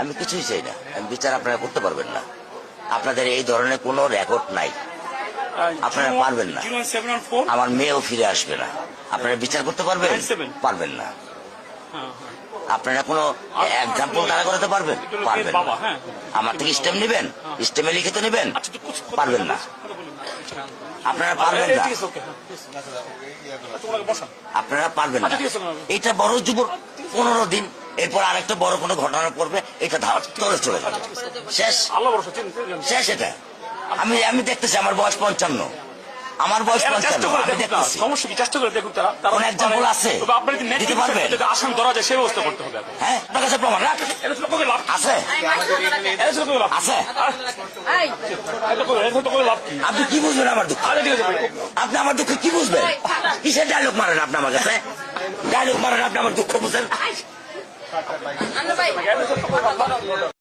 আমি কিছুই চাই না, আমি বিচার আপনারা করতে পারবেন না। আপনাদের এই ধরনের কোনো রেকর্ড নাই, আপনারা পারবেন না। আমার মেয়েও ফিরে আসবে না। আপনারা বিচার করতে পারবেন? পারবেন না। আপনারা কোনো এক্সাম্পল দাঁড়া করাতে পারবেন? পারবেন না। আমার থেকে স্টেম নেবেন, স্টেমে লিখিত নেবেন? পারবেন না। আপনারা পারবেন না, আপনারা পারবেন না। এটা বড় যুব 15 দিন, এরপর আরেকটা বড় কোনো ঘটনা পড়বে, এটা ধার চলে চলে যাবে, শেষ শেষ। এটা আমি আমি দেখতেছি, আমার বয়স 55, আমার বয়স 55, আমি দেখতেছি। সমস্যা কি? চেষ্টা করে দেখুন। তারা কোন এক্সাম্পল আছে দিতে পারবেন? আসাম ধরা যায় সেই ব্যবস্থা করতে হবে। হ্যাঁ, আপনার কাছে প্রমাণ রাখ আছে? আছে? আপনি কি বুঝবেন আমার দুঃখ? আপনি আমার দুঃখ কি বুঝবেন? কিসের ডায়লগ মারেন আপনি আমার কাছে? ডায়লগ মারেন আপনি আমার দুঃখ বুঝেন?